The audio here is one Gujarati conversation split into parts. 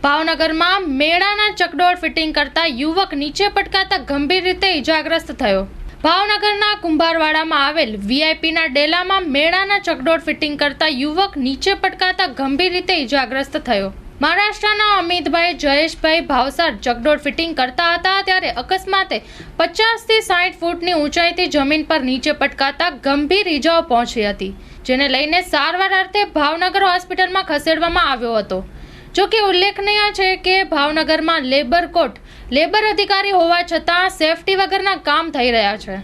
ભાવનગરમાં મેળાના ચકડોળ ફિટિંગ કરતા યુવક નીચે પટકાતા ગંભીર રીતે ઇજાગ્રસ્ત થયો। ભાવનગરના કુંભારવાડામાં આવેલ વીઆઈપીના ડેલામાં મેળાના ચકડોળ ફિટિંગ કરતા યુવક નીચે પટકાતા ગંભીર રીતે ઇજાગ્રસ્ત થયો। મહારાષ્ટ્રના અમિતભાઈ જયેશભાઈ ભાવસાર ચકડોળ ફિટિંગ કરતા હતા ત્યારે અકસ્માતે 50 થી 60 ફૂટની ઊંચાઈથી જમીન પર નીચે પટકાતા ગંભીર ઇજાઓ પહોંચી હતી, જેને લઈને સારવાર અર્થે ભાવનગર હોસ્પિટલમાં ખસેડવામાં આવ્યો હતો। જો કે ઉલ્લેખનીય છે કે ભાવનગરમાં લેબર કોર્ટ લેબર અધિકારી હોવા છતાં સેફટી વગરના કામ થઈ રહ્યા છે।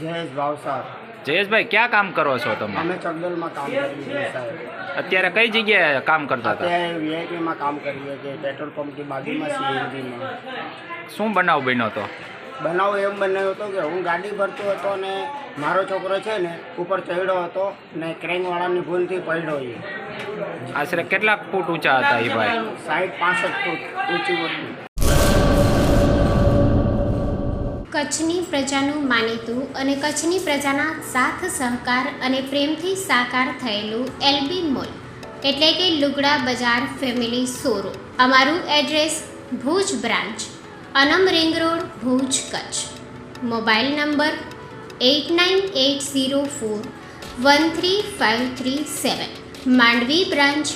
જયેશ ભાવસાર। જયેશભાઈ ક્યાં કામ કરો છો તમે? અમે ચકડોળમાં કામ કરીએ છીએ સાહેબ। અત્યારે કઈ જગ્યાએ કામ કરતા હતા? અત્યારે વીઆઈપીમાં કામ કરીએ છીએ, પેટ્રોલ પંપની બાજુમાં સીએનજીમાં। શું બનાવ બન્યો હતો? બનાવ એમ બન્યો હતો કે હું ગાડી ભરતો હતો અને મારો છોકરો છે ને ઉપર ચડ્યો હતો ને ક્રેનવાળાની ભૂલથી પડ્યો એ। આશરે કેટલાક ફૂટ ઊંચા હતા એ ભાઈ? 60-65 ફૂટ ઊંચી હતી। કચ્છની પ્રજાનું માનીતું અને કચ્છની પ્રજાના સાથ સહકાર અને પ્રેમથી સાકાર થયેલું એલબી મોલ એટલે કે લુગડા બજાર ફેમિલી શોરૂમ। અમારું address Bhuj branch, Anam ring road, Bhuj, Kutch. Mobile number 8980413537। Mandvi branch,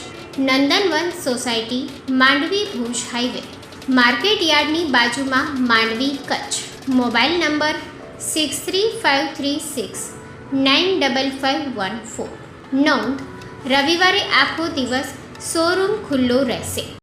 Nandanvan society, Mandvi, Bhuj highway, market યાર્ડની બાજુમાં, માંડવી, કચ્છ। Mobile number 6353695514। નોંધ: રવિવારે આખો દિવસ શોરૂમ ખુલ્લો રહેશે।